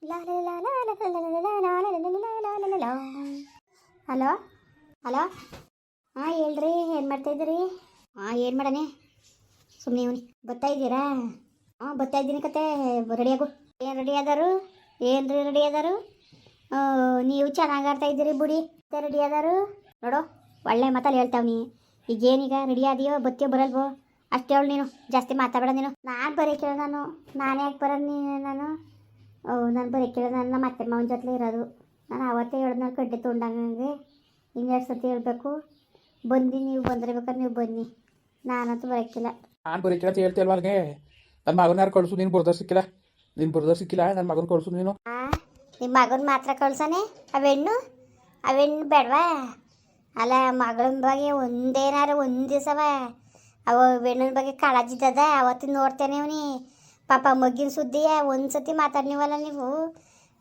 Hello hello ಹಾಂ ಹೇಳ್ರಿ, ಏನು ಮಾಡ್ತಾಯಿದ್ದೀರಿ? ಹಾಂ ಏನು ಮಾಡನೆ, ಸುಮ್ಮನೆ ಇವನಿ ಬರ್ತಾ ಇದ್ದೀರಾ? ಹಾಂ ಬರ್ತಾ ಇದ್ದೀನಿ ಕತೆ, ರೆಡಿಯಾಗು. ಏನು ರೆಡಿ ಆದಾರು? ಏನು ರೀ ರೆಡಿ ಆದಾರು? ನೀವು ಚೆನ್ನಾಗಿ ಆಡ್ತಾ ಇದ್ದೀರಿ ಬಿಡಿ. ಮತ್ತೆ ರೆಡಿ ಆದಾರು ನೋಡು, ಒಳ್ಳೆ ಮಾತಲ್ಲಿ ಹೇಳ್ತಾವ್ನಿ. ಈಗೇನೀಗ ರೆಡಿ ಆದಿಯೋ ಬತ್ತಿಯೋ ಬರಲ್ವೋ ಅಷ್ಟು ಹೇಳು ನೀನು, ಜಾಸ್ತಿ ಮಾತಾಡಬೇಡ ನೀನು. ನಾನು ಬರೀ ಕೇಳ, ನಾನು ಯಾಕೆ ಬರೋದು ನಾನು? ನಾನು ಬರೀ ಕೇಳ, ನನ್ನ ಮತ್ತೆ ಮಾವನ ಜೊತೆ ಇರೋದು. ನಾನು ಅವತ್ತೇ ಹೇಳ್ದು, ನಾನು ಕಡ್ಡೆ ತೊಗೊಂಡಂಗೆ ಇನ್ನೆರಡು ಸತಿ ಹೇಳಬೇಕು. ಬನ್ನಿ, ನೀವು ಬಂದರೆ ಬೇಕಾದ್ರೆ ನೀವು ಬನ್ನಿ, ನಾನಂತೂ ಬರೋಕ್ಕಿಲ್ಲ. ನಾನು ಬರೀಕಿಲ್ಲ ಅಂತ ಹೇಳ್ತೀಯಲ್ವ ಅಲ್ಲಿಗೆ? ನನ್ನ ಮಗನ ಯಾರು ಕಳಿಸು, ನೀನು ಬರೋದಾರು ಸಿಕ್ಕಿಲ್ಲ. ನೀನು ಬರೋದಾರು ಸಿಕ್ಕಿಲ್ಲ, ನನ್ನ ಮಗನ ಕಳಿಸು ನೀನು. ನಿಮ್ಮ ಮಗನ ಮಾತ್ರ ಕಳ್ಸಾನೆ? ಅವೆಣ್ಣು ಬೇಡವಾ? ಅಲ್ಲ, ಮಗಳನ ಬಗ್ಗೆ ಒಂದೇನಾರು ಒಂದು ದಿವಸವ ಅವ ಹೆಣ್ಣಿನ ಬಗ್ಗೆ ಕಾಳಜಿದ್ದದ ಅವತ್ತಿನ ನೋಡ್ತೇನೆ ಅವನಿ. ಪಾಪ ಮಗ್ಗಿನ ಸುದ್ದಿಯ ಒಂದು ಸತಿ ಮಾತಾಡ್ನಿವಲ್ಲ ನೀವು.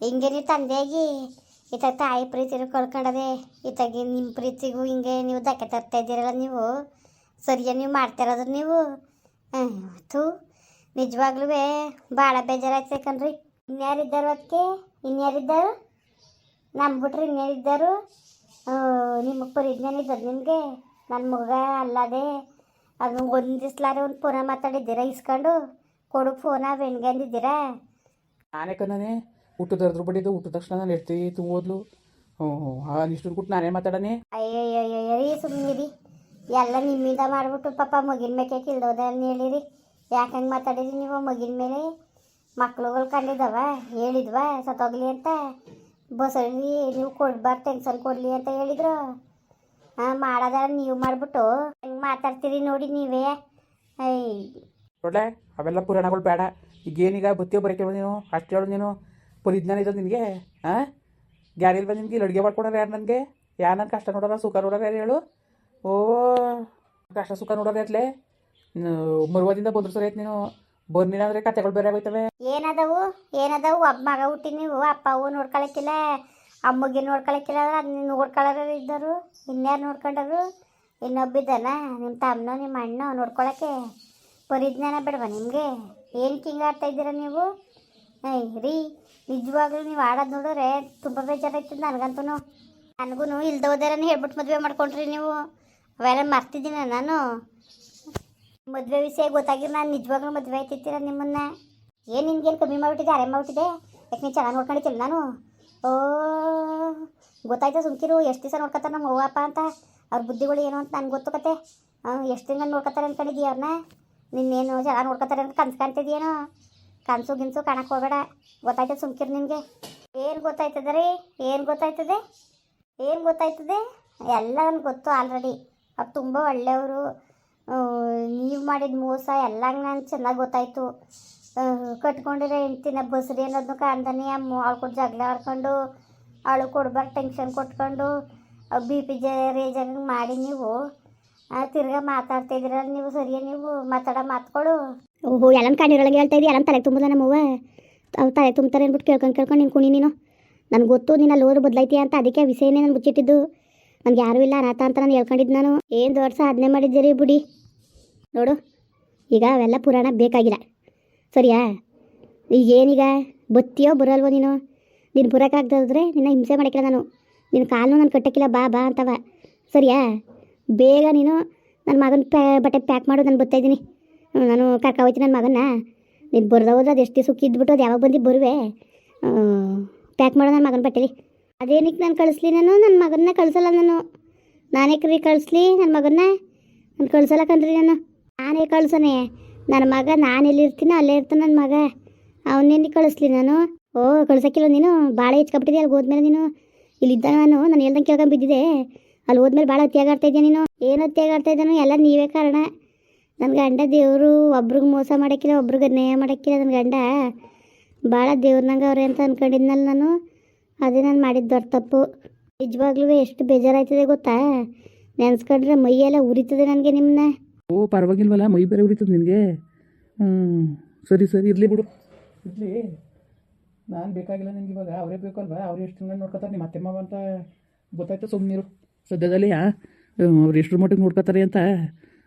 ಹಿಂಗೆ ನೀವು ತಂದೆಯಾಗಿ ಈತ ತಾಯಿ ಪ್ರೀತಿನೂ ಕಳ್ಕೊಂಡದೆ, ಈತಾಗಿ ನಿಮ್ಮ ಪ್ರೀತಿಗೂ ಹಿಂಗೆ ನೀವು ಧಕ್ಕೆ ತರ್ತಾ ಇದ್ದೀರಲ್ಲ ನೀವು. ಸರಿಯಾಗಿ ನೀವು ಮಾಡ್ತಿರೋದು ನೀವು. ಥೂ, ನಿಜವಾಗ್ಲೂ ಭಾಳ ಬೇಜಾರಾಯ್ತು ಕಣ್ರಿ. ಇನ್ಯಾರಿದ್ದರು ಅದಕ್ಕೆ? ಇನ್ಯಾರಿದ್ದರು? ನಂಬಿಟ್ರೆ ಇನ್ಯಾರಿದ್ದರು? ನಿಮ್ಮ ಪರಿಜ್ಞಾನ ಇದ್ದದ್ದು ನಿಮಗೆ? ನನ್ನ ಮಗ ಅಲ್ಲದೆ ಅದು ಒಂದು ದಿವ್ಸಲಾರೆ ಒಂದು ಫೋನ ಮಾತಾಡಿದ್ದೀರಾ ಇಸ್ಕೊಂಡು? ಕೊಡು ಫೋನ ಬೆಣ್ಗೆ ಅಂದಿದ್ದೀರಾ? ನಾನೇ ಕಣ್ಣನೇ ಹುಟ್ಟದರ್ದ್ರ ಬಡಿದ್ದು ಹುಟ್ಟಿದ ತಕ್ಷಣ ನಾನು ಎಡ್ತೀತು ಓದ್ಲು. ಇಷ್ಟು ಕೊಟ್ಟು ನಾನೇ ಮಾತಾಡನೆ? ಅಯ್ಯಯ್ಯಯ್ಯರಿ ಸುಮ್ಮನಿರಿ, ಎಲ್ಲ ನಿಮ್ಮಿಂದ ಮಾಡಿಬಿಟ್ಟು ಪಾಪ ಮಗಿನ ಮೇಕೆ ಕಿಲ್ದೋದ ಹೇಳಿರಿ. ಯಾಕಂಗೆ ಮಾತಾಡಿರಿ ನೀವು ಮಗಿನ ಮೇಲೆ? ಮಕ್ಳುಗಳು ಕಂಡಿದ್ದವ, ಹೇಳಿದ್ವ ಸತ್ತೋಗ್ಲಿ ಅಂತ? ಬಸಳಿ ನೀವು ಕೊಡ್ಬಾರ್ದು, ಟೆನ್ಷನ್ ಕೊಡಲಿ ಅಂತ ಹೇಳಿದ್ರು. ಮಾಡೋದ ನೀವು ಮಾಡಿಬಿಟ್ಟು ಹೆಂಗೆ ಮಾತಾಡ್ತೀರಿ ನೋಡಿ ನೀವೇ. ಒಳ್ಳೆ ಅವೆಲ್ಲ ಪುರಾಣಗಳು ಬೇಡ. ಈಗೇನೀಗ ಬತ್ತಿಯೋ ಬರೋಕೆ ನೀನು ಅಷ್ಟು ಹೇಳು. ನೀನು ಪರಿಜ್ಞಾನ ಇದ್ದದ್ದು ನಿನಗೆ? ಗ್ಯಾರಿ ಇಲ್ವ ನಿನಗೆ? ಇಲ್ಲಿ ಅಡುಗೆ ಮಾಡ್ಕೊಡೋರು ಯಾರು ನನಗೆ? ಯಾರು ನನ್ನ ಕಷ್ಟ ನೋಡೋಲ್ಲ ಸುಖ ನೋಡೋರು ಯಾರು ಹೇಳು? ಓ, ಕಷ್ಟ ಸುಖ ನೋಡೋರು ಯಾತ್ಲೆ? ಮರುವಾದಿಂದ ಬಂದ್ರು ಸರಿ ಆಯ್ತು. ನೀನು ಬರ್ನಿಲ್ಲ ಅಂದರೆ ಕತೆಗಳು ಬೇರೆ ಆಗೋಯ್ತವೆ. ಏನದವು ಒಬ್ಬ ಮಗ ಹುಟ್ಟಿ ನೀವು ಅಪ್ಪ ಅವು ನೋಡ್ಕೊಳಕ್ಕಿಲ್ಲ, ಅಮ್ಮಗೆ ನೋಡ್ಕೊಳಕ್ಕಿಲ್ಲ ಅಂದ್ರೆ ಅದನ್ನ ನೋಡ್ಕೊಳ್ಳೋರು ಇದ್ದರು. ಇನ್ಯಾರು ನೋಡ್ಕೊಂಡರು? ಇನ್ನೊಬ್ಬಿದ್ದಾನ ನಿಮ್ಮ ತಮ್ಮನೋ ನಿಮ್ಮ ಅಣ್ಣೋ ನೋಡ್ಕೊಳಕ್ಕೆ? ಪರಿಜ್ಞಾನ ಬೇಡವಾ ನಿಮಗೆ? ಏನಕ್ಕೆ ಹಿಂಗೆ ಆಡ್ತಾ ಇದ್ದೀರ ನೀವು? ರೀ, ನಿಜವಾಗ್ಲೂ ನೀವು ಆಡೋದು ನೋಡಿದ್ರೆ ತುಂಬ ಬೇಜಾರಾಯ್ತದೆ ನನಗಂತೂ. ನನಗೂ ಇಲ್ದ ಹೋದಾರನ್ನ ಹೇಳ್ಬಿಟ್ಟು ಮದುವೆ ಮಾಡ್ಕೊಂಡ್ರಿ ನೀವು. ಅವೆಲ್ಲ ಮರ್ತಿದ್ದೀನ ನಾನು. ಮದುವೆ ವಿಷಯ ಗೊತ್ತಾಗಿರೋ ನಾನು ನಿಜವಾಗ್ಲೂ ಮದುವೆ ಆಯ್ತಿರ್ತೀರ ನಿಮ್ಮನ್ನ. ಏನು ನಿಮ್ಗೇನು ಕಮ್ಮಿ ಮಾಡಿಬಿಟ್ಟಿದೆ, ಅರೆ ಮಾಡಿಬಿಟ್ಟಿದೆ? ಯಾಕೆ ನೀನು ಚೆನ್ನಾಗಿ ನೋಡ್ಕೊಂಡಿದ್ದಿಲ್ಲ ನಾನು? ಓ, ಗೊತ್ತಾಯ್ತು ಸುಮ್ಕಿರು. ಎಷ್ಟು ದಿವಸ ನೋಡ್ಕೊತಾರೆ ನಮ್ಮ ಅವ್ವ ಅಪ್ಪ ಅಂತ, ಅವ್ರ ಬುದ್ಧಿಗಳು ಏನು ಅಂತ ನನಗೆ ಗೊತ್ತು ಕತೆ. ಎಷ್ಟು ದಿನ ನೋಡ್ಕೊತಾರೆ ಅಂದ್ಕೊಂಡಿದ್ದೀಯ ಅವ್ರನ್ನ? ನಿನ್ನೇನು ಚೆನ್ನಾಗಿ ನೋಡ್ಕೊತಾರೆ ಅಂತ ಕನ್ಸು ಕಾಣ್ತಿದ್ಯೇನೋ? ಕನಸು ಗಿನ್ಸು ಕಾಣಕ್ಕೆ ಹೋಗಬೇಡ, ಗೊತ್ತಾಯ್ತದೆ ಸುಮ್ಕಿರು ನಿನಗೆ. ಏನು ಗೊತ್ತಾಯ್ತದೆ ರೀ? ಏನು ಗೊತ್ತಾಯ್ತದೆ ಎಲ್ಲ ನನಗೆ ಗೊತ್ತು ಆಲ್ರೆಡಿ. ಅವ್ರು ತುಂಬ ಒಳ್ಳೆಯವರು. ನೀವು ಮಾಡಿದ ಮೋಸ ಎಲ್ಲ ನಂಗೆ ಚೆನ್ನಾಗಿ ಗೊತ್ತಾಯಿತು. ಕಟ್ಕೊಂಡಿರೋ ಹೆಂಡ್ತಿನ ಬಸ್ರಿ ಅನ್ನೋದನ್ನು ಕಾಣ್ದಾನೆ ಅವಳು ಕೊಟ್ಟು ಜಗಳ ಆಡ್ಕೊಂಡು ಅವಳು ಕೊಡ್ಬಾರ್ದು ಟೆನ್ಷನ್ ಕೊಟ್ಕೊಂಡು ಬಿ ಪಿ ರೇಜಾಗ ಮಾಡಿ ನೀವು ತಿರ್ಗಾ ಮಾತಾಡ್ತಾಯಿದ್ದೀರ ನೀವು. ಸರಿಯೇ ನೀವು ಮಾತಾಡೋ ಮಾತುಗಳು? ಓಹೋ, ಎಲ್ಲ ಕಾಣಿರೊಳಗೆ ಹೇಳ್ತಾ ಇದ್ದೀವಿ. ಎಲ್ಲ ತಲೆ ತುಂಬೋದ ನಮ್ಮವ್ವ. ಅವ್ರು ತಲೆ ತುಂಬ್ತಾರೆ ಅಂದ್ಬಿಟ್ಟು ಕೇಳ್ಕೊಂಡು ನೀನು ಕುಣಿ. ನೀನು ನನಗೆ ಗೊತ್ತು ನೀನು ಅಲ್ಲಿ ಹೋದ್ರೆ ಬದಲಾಯ್ತೀಯ ಅಂತ, ಅದಕ್ಕೆ ಆ ವಿಷಯನೇ ನಾನು ಮುಚ್ಚಿಟ್ಟಿದ್ದು. ನನಗೆ ಯಾರೂ ಇಲ್ಲ ಅನಾಥ ಅಂತ ನಾನು ಹೇಳ್ಕೊಂಡಿದ್ದು. ನಾನು ಏನು ದೊಡ್ಡ ಸಾಧನೆ ಮಾಡಿದ್ದೀರಿ ಬಿಡಿ. ನೋಡು, ಈಗ ಅವೆಲ್ಲ ಪುರಾಣ ಬೇಕಾಗಿಲ್ಲ ಸರಿಯಾ? ಈಗೇನೀಗ ಬತ್ತಿಯೋ ಬರಲ್ವೋ ನೀನು? ನೀನು ಬರೋಕ್ಕಾಗ್ದಾದ್ರೆ ನಿನ್ನ ಹಿಂಸೆ ಮಾಡೋಕ್ಕಿಲ್ಲ ನಾನು. ನಿನ್ನ ಕಾಲನ್ನು ನಾನು ಕಟ್ಟಕ್ಕಿಲ್ಲ, ಬಾ ಬಾ ಅಂತವ ಸರಿಯಾ? ಬೇಗ ನೀನು ನನ್ನ ಮಗನ ಬಟ್ಟೆ ಪ್ಯಾಕ್ ಮಾಡು, ನಾನು ಬರ್ತಾಯಿದ್ದೀನಿ. ನಾನು ಕರ್ಕ ಹೋಯ್ತೀನಿ ನನ್ನ ಮಗನ್ನ. ನೀನು ಬರ್ದ ಹೋದ್ರೆ ಅದು ಎಷ್ಟು ಸುಖ ಇದ್ಬಿಟ್ಟು ಅದು ಯಾವಾಗ ಬಂದು ಬರುವೆ? ಪ್ಯಾಕ್ ಮಾಡೋ ನನ್ನ ಮಗನ ಬಟ್ಟೆಲಿ. ಅದೇನಕ್ಕೆ ನಾನು ಕಳಿಸ್ಲಿ? ನನ್ನ ಮಗನ್ನ ಕಳಿಸಲ್ಲ ನಾನು. ನಾನೇ ಕ್ರೀ ಕಳಿಸ್ಲಿ ನನ್ನ ಮಗನ್ನ? ನಾನು ಕಳಿಸಲ್ಲ ಕಣ್ರಿ ನಾನು. ನಾನೇ ಕಳ್ಸೋನೆ ನನ್ನ ಮಗ. ನಾನು ಎಲ್ಲಿರ್ತೀನೋ ಅಲ್ಲೇ ಇರ್ತಾನೆ ನನ್ನ ಮಗ. ಅವನ್ನೇನು ಕಳಿಸ್ಲಿ ನಾನು? ಓ, ಕಳ್ಸೋಕ್ಕಿಲ್ಲ ನೀನು? ಭಾಳ ಹೆಚ್ಕೊಬಿಟ್ಟಿದೆ ಅಲ್ಲಿಗೆ ಹೋದ್ಮೇಲೆ ನೀನು. ಇಲ್ಲಿದ್ದ ನಾನು ಹೇಳ್ದಂಗೆ ಕೇಳ್ಕೊಂಡು ಬಿದ್ದಿದೆ. ಅಲ್ಲಿ ಹೋದ್ಮೇಲೆ ಭಾಳ ಅತ್ಯಾಗಾಡ್ತಾ ಇದೆಯಾ ನೀನು? ಏನು ಅತ್ಯಾಗಾಡ್ತಾ ಇದ್ದಾನೋ? ಎಲ್ಲ ನೀವೇ ಕಾರಣ. ನನ್ನ ಗಂಡ ದೇವರು ಒಬ್ರಿಗೆ ಮೋಸ ಮಾಡೋಕ್ಕಿಲ್ಲ, ಒಬ್ರಿಗೆ ಅನ್ಯಾಯ ಮಾಡೋಕ್ಕಿಲ್ಲ. ನನ್ನ ಗಂಡ ಭಾಳ ದೇವ್ರನಂಗೆ ಅವ್ರೆ ಅಂತ ಅಂದ್ಕೊಂಡಿದ್ನಲ್ಲ ನಾನು. ಅದೇ ನಾನು ಮಾಡಿದ್ದು ದೊಡ್ಡ ತಪ್ಪು. ನಿಜವಾಗ್ಲೂ ಎಷ್ಟು ಬೇಜಾರಾಯ್ತದೆ ಗೊತ್ತಾ? ನೆನೆಸ್ಕೊಂಡ್ರೆ ಮೈಯೆಲ್ಲ ಉರಿತದೆ ನನಗೆ ನಿಮ್ಮನ್ನ. ಓ, ಪರವಾಗಿಲ್ವಲ್ಲ, ಮೈ ಬೇರೆ ಉರಿತದೆ ನಿನಗೆ? ಸರಿ ಇರಲಿ ಬಿಡು, ಇರಲಿ. ನಾನು ಬೇಕಾಗಿಲ್ಲ ನಿನ್ಗೆ ಇವಾಗ. ಅವರೇ ಬೇಕಲ್ವಾ? ಅವ್ರು ಎಷ್ಟು ತಿಂಗಳು ನೋಡ್ಕೊತಾರೆ ನಿಮ್ಮ ಅತ್ತೆ ಮಾವ ಅಂತ ಗೊತ್ತಾಯ್ತು. ಸುಮ್ಮನಿರು ಸದ್ಯದಲ್ಲಿ. ಅವ್ರು ಎಷ್ಟು ಮಟ್ಟಿಗೆ ನೋಡ್ಕೊತಾರೆ ಅಂತ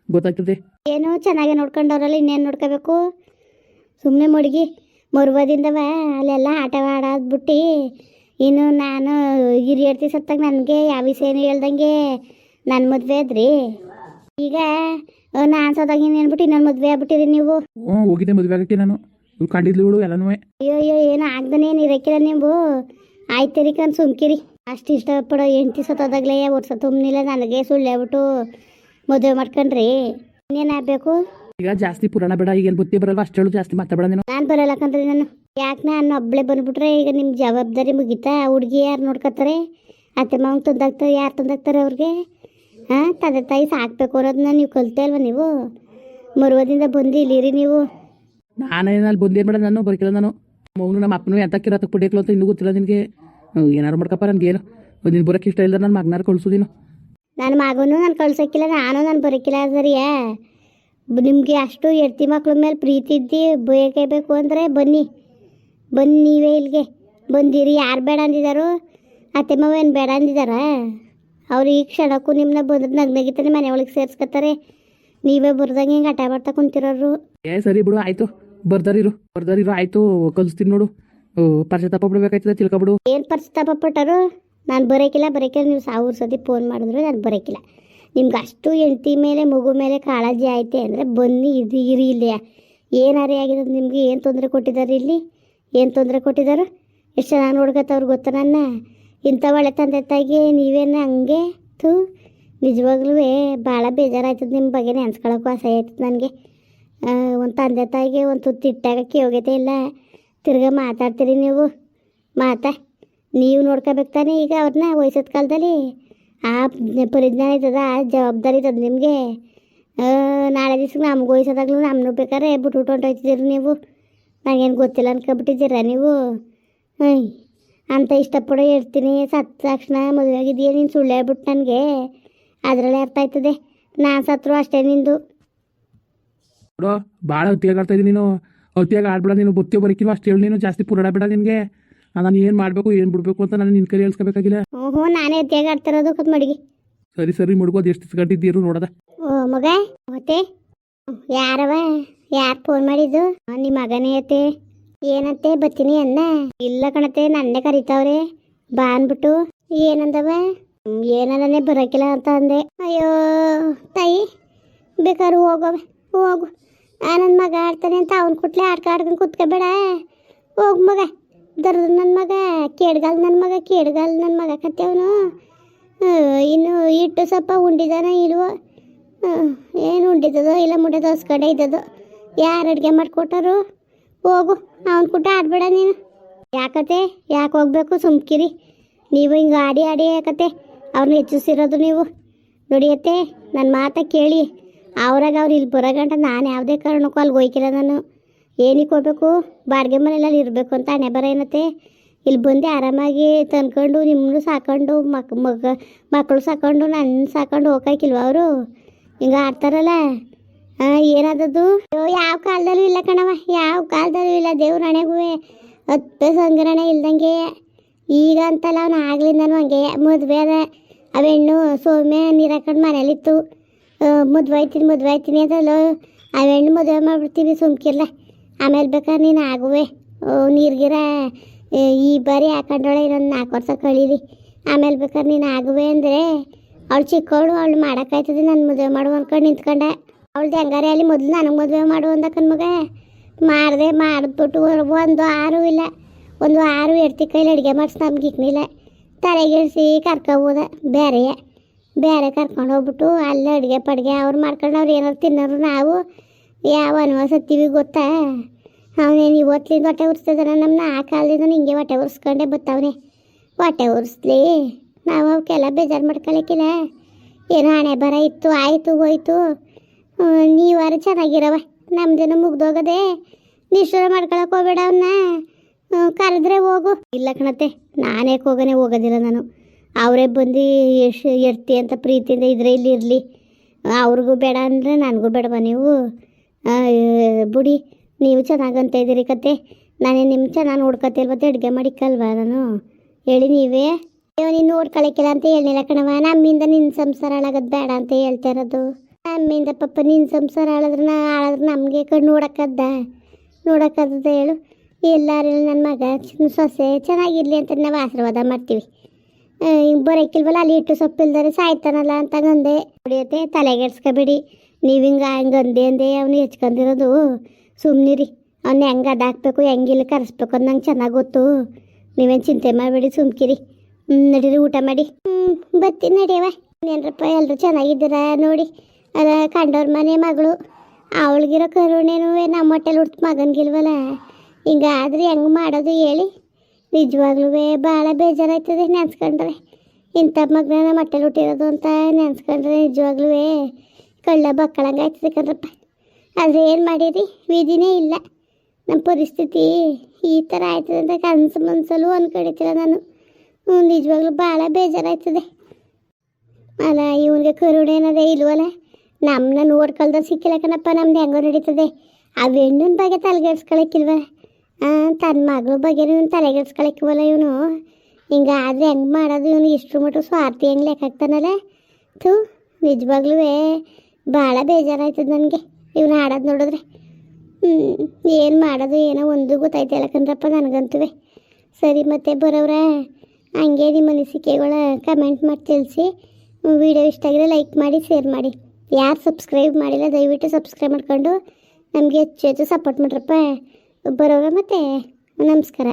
ಗೊತ್ತಾಗ್ತದೆ. ಏನೋ ಚೆನ್ನಾಗೆ ನೋಡ್ಕೊಂಡವ್ರಲ್ಲ, ಇನ್ನೇನು ನೋಡ್ಕೋಬೇಕು? ಸುಮ್ಮನೆ ಮಡಗಿ ಮರುವದಿಂದವ ಅಲ್ಲೆಲ್ಲ ಆಟ ಆಡೋದ್ಬಿಟ್ಟು ಇನ್ನು ನಾನು ಹಿರಿಯರ್ತಿ ಸತ್ತಾಗ ನನಗೆ ಯಾವ ವಿಷಯನೂ ಹೇಳ್ದಂಗೆ ನನ್ನ ಮದುವೆ ಆದ್ರಿ. ಈಗ ನಾನು ಸೋದಾಗ ಏನ್ಬಿಟ್ಟು ಇನ್ನೊಂದು ಮದುವೆ ಆಗ್ಬಿಟ್ಟಿರಿ ನೀವು. ಹ್ಞೂ ಹೋಗಿದ್ದೆ ಮದುವೆ ಆಗಕ್ಕೆ ನಾನು. ಇವ್ರು ಕಂಡಿದ್ಲು ಇವಳು ಎಲ್ಲನೂ. ಅಯ್ಯೋ ಅಯ್ಯೋ ಏನು ಆಗ್ದನೇನು ಇರಕ್ಕಿಲ್ಲ ನೀವು. ಆಯ್ತರಿ ಕಣ್ ಸುಮ್ಕಿರಿ. ಅಷ್ಟು ಇಷ್ಟಪಡೋ ಹೆಂಡ್ತಿ ಸತ್ತೋದಾಗಲೇ ವರ್ಷ ತುಂಬನಿಲ್ಲ ನನಗೆ ಸುಳ್ಳು ಹೇಳ್ಬಿಟ್ಟು ಮದುವೆ ಮಾಡ್ಕೊಂಡ್ರಿ. ಇನ್ನೇನು ಆಗಬೇಕು. ಈಗ ಜಾಸ್ತಿ ಪುರಾಣ ಬೇಡ, ಈಗೇನು ಬುತ್ತಿ ಬರಲ್ವ ಅಷ್ಟೇಳು ಜಾಸ್ತಿ ಮಾತಾಡಬೇಡ ನೀನು. ನಾನು ಬರಲ್ಲ ಕಂಡ್ರಿ. ಯಾಕೆ ನಾನು ಒಬ್ಬಳೇ ಬಂದ್ಬಿಟ್ರೆ ಈಗ ನಿಮ್ಮ ಜವಾಬ್ದಾರಿ ಮುಗೀತಾ? ಹುಡುಗಿ ಯಾರು ನೋಡ್ಕೊತಾರೆ? ಅತ್ತೆ ಮಾವಂಗೆ ತಂದಾಗ್ತಾರೆ, ಯಾರು ತಂದಾಗ್ತಾರೆ ಅವ್ರಿಗೆ? ಹಾಂ, ತಂದೆ ತಾಯಿ ಸಾಕಬೇಕು ಅನ್ನೋದನ್ನ ನೀವು ಕಲಿತೆ ಅಲ್ವ ನೀವು? ಮರುವದಿಂದ ಬಂದು ಇಲ್ಲಿರಿ ನೀವು. ನಾನೇನಲ್ಲಿ ಬಂದು ಏನು ಬೇಡ, ನಾನು ಬರಕಿಲ್ಲ. ನಾನು ಮೌನು ನಮ್ಮ ಅಪ್ಪನೂ ಎಂತ ಕಿರಾತಕ್ಕೆ ಪಡಿಯಕ್ಲು ಅಂತ ಇನ್ನೂ ಗೊತ್ತಿಲ್ಲ ನಿನಗೆ. ಏನಾರು ಮಾಡ್ಕಪ್ಪ ನನಗೇನು ನೀನು ಬರೋಕ್ಕೆ ಇಷ್ಟ ಇಲ್ಲ. ನನ್ನ ಮಗನಾರು ಕಳಿಸು ನೀನು. ನನ್ನ ಮಗನೂ ನಾನು ಕಳ್ಸೋಕ್ಕಿಲ್ಲ, ನಾನು ಬರೋಕ್ಕಿಲ್ಲ. ಸರಿಯಾ? ನಿಮಗೆ ಅಷ್ಟು ಹೆಡ್ತಿ ಮಕ್ಳ ಮೇಲೆ ಪ್ರೀತಿ ಇದ್ದು ಬೇಕು ಅಂದರೆ ಬನ್ನಿ ನೀವೇ ಇಲ್ಲಿಗೆ ಬಂದಿರಿ. ಯಾರು ಬೇಡ ಅಂದಿದ್ದಾರೋ? ಅತ್ತೆ ಮಾವ ಏನು ಬೇಡ ಅಂದಿದ್ದಾರ? ಅವ್ರು ಈ ಕ್ಷಣಕ್ಕೂ ನಿಮ್ಮನ್ನ ಬಂದ್ರೆ ನಗ್ನಗಿತಾನೆ ಮನೆ ಒಳಗೆ ಸೇರಿಸ್ಕೊತಾರೆ. ನೀವೇ ಬರ್ದಂಗೆ ಹಿಂಗೆ ಆಟ ಮಾಡ್ತಾ ಕುಂತಿರೋರು. ಸರಿ ಬಿಡು, ಆಯಿತು. ಬರ್ದಾರಿರು ಆಯಿತು, ಕಲಿಸ್ತೀನಿ ನೋಡು. ಪಶ್ಚಾತ್ತಾಪ ಬಿಡ್ಬೇಕಾಯ್ತದೆ, ತಿಳ್ಕೊಬಿಡು. ಏನು ಪಶ್ಚಾತ್ತಾಪ ಪಟ್ಟರು? ನಾನು ಬರೋಕ್ಕಿಲ್ಲ. ನೀವು 1000 ಸತಿ ಫೋನ್ ಮಾಡಿದ್ರು ನಾನು ಬರೋಕ್ಕಿಲ್ಲ. ನಿಮ್ಗೆ ಅಷ್ಟು ಹೆಂಡ್ತಿ ಮೇಲೆ ಮಗು ಮೇಲೆ ಕಾಳಜಿ ಐತೆ ಅಂದರೆ ಬನ್ನಿ, ಇರಿ ಇಲ್ಲಿ. ಏನಾರೇ ಆಗಿದೆ ನಿಮಗೆ? ಏನು ತೊಂದರೆ ಕೊಟ್ಟಿದ್ದಾರೆ ಇಲ್ಲಿ? ಏನು ತೊಂದರೆ ಕೊಟ್ಟಿದ್ದಾರೆ? ಎಷ್ಟು ಚೆನ್ನಾಗಿ ನೋಡ್ಕೊತವ್ರು ಗೊತ್ತಾ ನನ್ನ? ಇಂಥ ಒಳ್ಳೆ ತಂದೆ ತಾಯಿಗೆ ನೀವೇನು ಹಂಗೆ? ನಿಜವಾಗ್ಲೂ ಭಾಳ ಬೇಜಾರಾಯ್ತದೆ ನಿಮ್ಮ ಬಗ್ಗೆ ನೆನ್ಸ್ಕೊಳಕ್ಕೂ ಆಸೆ ಆಯ್ತದೆ ನನಗೆ. ಒಂದು ತಂದೆ ತಾಯಿಗೆ ಒಂದು ತುತ್ತು ಇಟ್ಟಾಗಕ್ಕೆ ಯೋಗ್ಯತೆ ಇಲ್ಲ, ತಿರ್ಗಾ ಮಾತಾಡ್ತೀರಿ ನೀವು. ನೀವು ನೋಡ್ಕೋಬೇಕು ತಾನೆ ಈಗ ಅವ್ರನ್ನ ವಯಸ್ಸದ ಕಾಲದಲ್ಲಿ. ಆ ಪರಿಜ್ಞಾನ ಇರ್ತದ, ಆ ಜವಾಬ್ದಾರಿ ಇರ್ತದೆ ನಿಮಗೆ. ನಾಳೆ ದಿವ್ಸಕ್ಕೆ ನಮ್ಗೆ ವಯಸ್ಸದಾಗ್ಲೂ ನಮ್ಮನ್ನು ಬೇಕಾದ್ರೆ ಬಿಟ್ಟು ಹೊಂಟೋಯ್ತಿದ್ದೀರಿ ನೀವು. ನನಗೇನು ಗೊತ್ತಿಲ್ಲ ಅನ್ಕೊಬಿಟ್ಟಿದ್ದೀರ ನೀವು. ಅಂತ ಇಷ್ಟಪಡೋ ಹೇಳ್ತೀನಿ, ಸತ್ತ ತಕ್ಷಣ ಮದುವೆ ಆಗಿದೆಯಾ ನೀನು ಸುಳ್ಳು ಹೇಳ್ಬಿಟ್ಟು ನನಗೆ. ಅದರಲ್ಲೇ ಅರ್ಥ ಆಯ್ತದೆ. ನಾನು ಸತ್ರು ಅಷ್ಟೇ ನಿಂದು. ನೋಡು, ಭಾಳ ಹೊತ್ತಿಯಾಗಿ ಆಡ್ತಾ ಇದ್ದೀನಿ ನೀನು. ಹೊತ್ತಿಯಾಗಿ ಆಡ್ಬೇಡ ನೀನು. ಬೊತ್ತೆ ಬರೋಕ್ಕಿಲ್ವ ಅಷ್ಟು ಹೇಳಿ ನೀನು. ಜಾಸ್ತಿ ಪುರಾಣ ಬೇಡ ನಿನಗೆ. ನಾನು ಏನು ಮಾಡಬೇಕು ಏನು ಬಿಡಬೇಕು ಅಂತ ನಾನು ನಿನ್ನ ಕೈ ಹೇಳ್ಸ್ಕೋಬೇಕಾಗಿಲ್ಲ. ಹ್ಞೂ, ನಾನೇ ಹೊತ್ತಿಯಾಗಿ ಆಡ್ತಿರೋದು ಕತ್ ಮಡಿಗೆ. ಸರಿ ಮಡ್ಗೋದು ಎಷ್ಟು ಗಂಟಿದ್ದೀರು ನೋಡೋದ. ಓ ಮಗ ಮತ್ತೆ ಯಾರವ? ಯಾರು ಫೋನ್ ಮಾಡಿದ್ದು? ನಿಮ್ಮ ಮಗನೇ ಐತೆ. ಏನಂತೆ? ಬರ್ತೀನಿ ಅನ್ನ? ಇಲ್ಲ ಕಣತೆ, ನನ್ನೇ ಕರಿತಾವ್ರೆ ಬಾ ಅಂದ್ಬಿಟ್ಟು. ಏನಂದವ? ಏನನ್ನೇ ಬರೋಕ್ಕಿಲ್ಲ ಅಂತ ಅಂದೆ. ಅಯ್ಯೋ ತಾಯಿ, ಬೇಕಾದ್ರೆ ಹೋಗು. ನನ್ನ ಮಗ ಆಡ್ತಾನೆ ಅಂತ ಅವ್ನ ಕುಟ್ಲೆ ಆಡ್ಕೊಂಡು ಕುತ್ಕೋಬೇಡ. ಹೋಗು ಮಗ. ದರ್ದ ನನ್ನ ಮಗ, ಕೇಡ್ಗಾಲ ನನ್ನ ಮಗ ಕತ್ತೆ ಅವನು. ಇನ್ನು ಇಟ್ಟು ಸ್ವಲ್ಪ ಉಂಡಿದಾನ ಇಲ್ವೋ? ಏನು ಉಂಡಿದ್ದದೋ ಇಲ್ಲ ಮುಟ್ಟೆ ದೋಸ್ಕಡೆ ಇದ್ದದೋ? ಯಾರು ಅಡುಗೆ ಮಾಡಿಕೊಟ್ಟರು? ಹೋಗು, ಅವನ ಕುಟ್ಟ ಆಡಬೇಡ ನೀನು. ಯಾಕತೆ? ಯಾಕೆ ಹೋಗ್ಬೇಕು? ಸುಮ್ಕಿರಿ ನೀವು. ಹಿಂಗೆ ಆಡಿ ಯಾಕತೆ ಅವ್ರನ್ನ ಹೆಚ್ಚಿಸಿರೋದು ನೀವು? ನೋಡಿಯತ್ತೆ, ನನ್ನ ಮಾತ ಕೇಳಿ. ಅವ್ರಾಗ ಅವ್ರು ಇಲ್ಲಿ ಬರೋಗಂಟ ನಾನು ಯಾವುದೇ ಕಾರಣಕ್ಕೂ ಅಲ್ಲಿಗೆ ಹೋಯ್ಕಿಲ್ಲ. ನಾನು ಏನಕ್ಕೆ ಹೋಗ್ಬೇಕು? ಬಾಡಿಗೆ ಮನೆಯಲ್ಲಿ ಇರಬೇಕು ಅಂತ ಹಣೆ ಬರ ಏನತ್ತೆ? ಇಲ್ಲಿ ಬಂದು ಆರಾಮಾಗಿ ತಂದ್ಕೊಂಡು ನಿಮ್ಮನ್ನು ಸಾಕೊಂಡು ಮಕ್ಕಳು ಸಾಕೊಂಡು ನನ್ನ ಸಾಕೊಂಡು ಹೋಗಕ್ಕಿಲ್ವ ಅವರು? ಹಿಂಗೆ ಆಡ್ತಾರಲ್ಲ. ಏನಾದದ್ದು? ಯಾವ ಕಾಲದಲ್ಲೂ ಇಲ್ಲ ಕಣವ, ಯಾವ ಕಾಲದಲ್ಲೂ ಇಲ್ಲ. ದೇವ್ರ ಹಣೆಗೂ 10 ಸಂಗ್ರಹಣೆ ಇಲ್ದಂಗೆ. ಈಗ ಅಂತಲ್ಲ, ಅವನು ಆಗ್ಲಿಂದನೂ ಹಂಗೆ. ಮದುವೆ ಅದ, ಅವೆಣ್ಣು ಸೌಮ್ಯ ನೀರು ಹಾಕೊಂಡು ಮನೇಲಿತ್ತು. ಮದುವೆ ಆಯ್ತೀನಿ ಅದಲ್ಲ, ಅವೆಣ್ಣು ಮದುವೆ ಮಾಡಿಬಿಡ್ತೀವಿ, ಸುಮ್ಕಿರ್ಲ. ಆಮೇಲೆ ಬೇಕಾದ್ರೆ ನೀನು ಆಗುವೆ ನೀರ್ಗಿರ ಈ ಬಾರಿ ಹಾಕೊಂಡೋಳೆ, ಇನ್ನೊಂದು 4 ವರ್ಷ ಕಳೀಲಿ. ಆಮೇಲೆ ಬೇಕಾದ್ರೆ ನೀನು ಆಗುವೆ ಅಂದರೆ ಅವಳು ಚಿಕ್ಕವಳು, ಅವಳು ಮಾಡೋಕ್ಕಾಯ್ತದೆ. ನಾನು ಮದುವೆ ಮಾಡುವ ಅಂದ್ಕೊಂಡು ನಿಂತ್ಕೊಂಡೆ. ಅವಳ್ದು ಹೆಂಗಾರೆ ಅಲ್ಲಿ ಮೊದಲು ನನಗೆ ಮದುವೆ ಮಾಡು ಅಂದಕ್ಕನ್ ಮಗ ಮಾಡಿದ್ಬಿಟ್ಟು ಒಂದು 6 ಇಲ್ಲ, ಒಂದು 6 ಎಡ್ತಿ ಕೈಲಿ ಅಡುಗೆ ಮಾಡಿಸಿ ನಮ್ಗೆ ಇಕ್ನಿಲ್ಲ. ತಲೆಗಿಳಿಸಿ ಕರ್ಕೊಬೋದ ಬೇರೆ ಕರ್ಕೊಂಡು ಹೋಗ್ಬಿಟ್ಟು ಅಲ್ಲೇ ಅಡುಗೆ ಪಡ್ಗೆ ಅವ್ರು ಮಾಡ್ಕೊಂಡು ಅವ್ರು ಏನಾದ್ರು ತಿನ್ನೋರು. ನಾವು ಯಾವ ಅನ್ವಾಸ ಹತ್ತೀವಿ ಗೊತ್ತಾ? ಅವನೇನು ಇವತ್ತಿಂದ ಹೊಟ್ಟೆ ಉರಿಸ್ತಿದ್ದಾನೆ ನಮ್ಮನ್ನ. ಆ ಕಾಲದಿಂದ ಹಿಂಗೆ ಹೊಟ್ಟೆ ಉರಿಸ್ಕೊಂಡೆ ಬತ್ತವನೇ. ಹೊಟ್ಟೆ ಉರಿಸ್ಲಿ, ನಾವು ಅವಕ್ಕೆಲ್ಲ ಬೇಜಾರು ಮಾಡ್ಕೊಳಕ್ಕಿಲ್ಲ. ಏನೋ ಹಣೆ ಬರ ಇತ್ತು, ಆಯಿತು ಹೋಯ್ತು. ನೀವಾರು ಚೆನ್ನಾಗಿರವ, ನಮ್ದೇನೋ ಮುಗ್ದೋಗದೆ. ನಿಷ್ಠುರ ಮಾಡ್ಕೊಳಕ್ಕೆ ಹೋಗ್ಬೇಡ ಅವನ್ನ. ಕರೆದ್ರೆ ಹೋಗು. ಇಲ್ಲ ಕಣತ್ತೆ, ನಾನೇ ಹೋಗೋದಿಲ್ಲ ನಾನು. ಅವರೇ ಬಂದು ಎರ್ತಿ ಅಂತ ಪ್ರೀತಿಯಿಂದ ಇದ್ರೆ ಇಲ್ಲಿ ಇರಲಿ. ಅವ್ರಿಗೂ ಬೇಡ ಅಂದರೆ ನನಗೂ ಬೇಡವ ನೀವು? ಬುಡಿ, ನೀವು ಚೆನ್ನಾಗಂತ ಇದ್ದೀರಿ ಕತೆ. ನಾನೇ ನಿಮ್ಮ ಚೆನ್ನಾಗಿ ನೋಡ್ಕೊತಿಲ್ವತ್ತೆ, ಅಡುಗೆ ಮಾಡಿಕ್ಕಲ್ವ ನಾನು? ಹೇಳಿ ನೀವೇ. ನೀನು ನೋಡ್ಕೊಳಕ್ಕಿಲ್ಲ ಅಂತ ಹೇಳಿಲ್ಲ ಕಣವ. ನಮ್ಮಿಂದ ನಿನ್ನ ಸಂಸಾರ ಹಾಳಾಗೋದು ಬೇಡ ಅಂತ ಹೇಳ್ತಾ ಇರೋದು. ನಮ್ಮಿಂದ ಪಾಪ ನಿನ್ನ ಸಂಸಾರ ಹಾಳಾದ್ರೆ ನಮಗೆ ನೋಡೋಕ್ಕದ್ದ ಹೇಳು? ಎಲ್ಲರೂ ನನ್ನ ಮಗ ಸೊಸೆ ಚೆನ್ನಾಗಿರಲಿ ಅಂತ ನಾವು ಆಶೀರ್ವಾದ ಮಾಡ್ತೀವಿ. ಬರೋಕ್ಕಿಲ್ವಲ್ಲ ಅಲ್ಲಿ ಇಟ್ಟು ಸೊಪ್ಪಿಲ್ದರೆ ಸಾಯ್ತಾನಲ್ಲ ಅಂತ ಅಂದೆ. ಹೊಡಿಯತ್ತೆ ತಲೆಗೆಡ್ಸ್ಕೊಬೇಡಿ, ನೀವು ಹಂಗಂದೆ ಅವನು ಹೆಚ್ಕೊಂಡಿರೋದು. ಸುಮ್ಮನಿರಿ, ಅವ್ನು ಹೆಂಗೆ ಅದಾಕ್ಬೇಕು ಹೆಂಗಿಲ್ಲ ಕರೆಸ್ಬೇಕು ಅಂತ ನಂಗೆ ಚೆನ್ನಾಗಿ ಗೊತ್ತು. ನೀವೇನು ಚಿಂತೆ ಮಾಡಬೇಡಿ, ಸುಮ್ಕಿರಿ. ನಡೀರಿ ಊಟ ಮಾಡಿ. ಬರ್ತೀನಿ ನಡಿಯವ. ಏನ್ರಪ್ಪ ಎಲ್ಲರೂ ಚೆನ್ನಾಗಿದ್ದೀರಾ ನೋಡಿ. ಅಲ್ಲ ಕಂಡವ್ರ ಮನೆ ಮಗಳು, ಅವಳಿಗಿರೋ ಕರುಣೆನೂ ನಮ್ಮ ಹೊಟ್ಟೆಲಿ ಹುಡ್ತು ಮಗನಿಗಿಲ್ವಲ್ಲ. ಹಿಂಗಾದ್ರೆ ಹೆಂಗೆ ಮಾಡೋದು ಹೇಳಿ? ನಿಜವಾಗ್ಲೂ ಭಾಳ ಬೇಜಾರಾಯ್ತದೆ ನೆನ್ಸ್ಕೊಂಡ್ರೆ. ಇಂಥ ಮಗನ ನಮ್ಮ ಹೊಟ್ಟೆಲಿ ಹುಟ್ಟಿರೋದು ಅಂತ ನೆನ್ಸ್ಕೊಂಡ್ರೆ ನಿಜವಾಗ್ಲೂ ಕಳ್ಳ ಬಕ್ಕಳಂಗೆ ಆಯ್ತದೆ ಕಣ್ರಪ್ಪ. ಆದರೆ ಏನು ಮಾಡಿರಿ, ವಿಧಿನೇ ಇಲ್ಲ. ನಮ್ಮ ಪರಿಸ್ಥಿತಿ ಈ ಥರ ಆಯ್ತದೆ ಅಂತ ಕನಸು ಮನಸ್ಸಲ್ಲೂ ಅಂದ್ಕೊಂಡಿದ್ದಿಲ್ಲ ನಾನು. ನಿಜವಾಗ್ಲೂ ಭಾಳ ಬೇಜಾರಾಯ್ತದೆ. ಅಲ್ಲ ಇವನಿಗೆ ಕರುಣೆ ಏನದೇ ಇಲ್ವಲ್ಲ. ನಮ್ಮನ್ನ ನೋಡ್ಕೊಳ್ದ ಸಿಕ್ಕಿಲ್ಲ ಕಣಪ್ಪ. ನಮ್ದು ಹೆಂಗೋ ನಡೀತದೆ. ಆ ಹೆಣ್ಣಿನ ಬಗ್ಗೆ ತಲೆಗೆಡ್ಸ್ಕೊಳಕ್ಕಿಲ್ವ? ತನ್ನ ಮಗಳ ಬಗ್ಗೆ ಇವನು ತಲೆಗೆಡ್ಸ್ಕೊಳಕ್ಕಿವಲ್ಲ ಇವನು. ಹಿಂಗಾದ್ರೆ ಹೆಂಗೆ ಮಾಡೋದು? ಇವನು ಇಷ್ಟರ ಮಟ್ಟು ಸ್ವಾರ್ಥಿ ಹೆಂಗೆ ಲೆಕ್ಕ ಹಾಕ್ತಾನಲ್ಲ. ಥೂ, ನಿಜವಾಗ್ಲೂ ಭಾಳ ಬೇಜಾರಾಯ್ತದೆ ನನಗೆ ಇವನು ಆಡೋದು ನೋಡಿದ್ರೆ. ಏನು ಮಾಡೋದು ಏನೋ ಒಂದು ಗೊತ್ತಾಯ್ತಿಲ್ಲ ಕಣ್ರಪ್ಪ ನನಗಂತೂ. ಸರಿ, ಮತ್ತೆ ಬರೋವ್ರ ಹಂಗೆ ನಿಮ್ಮ ಅನಿಸಿಕೆಗಳ ಕಮೆಂಟ್ ಮಾಡಿ ತಿಳಿಸಿ. ವಿಡಿಯೋ ಇಷ್ಟ ಆಗಿದ್ರೆ ಲೈಕ್ ಮಾಡಿ, ಶೇರ್ ಮಾಡಿ. ಯಾರು ಸಬ್ಸ್ಕ್ರೈಬ್ ಮಾಡಿಲ್ಲ ದಯವಿಟ್ಟು ಸಬ್ಸ್ಕ್ರೈಬ್ ಮಾಡ್ಕೊಂಡು ನಮಗೆ ಹೆಚ್ಚು ಹೆಚ್ಚು ಸಪೋರ್ಟ್ ಮಾಡ್ರಪ್ಪ. ಬರೋವ್ರ ಮತ್ತೆ ನಮಸ್ಕಾರ.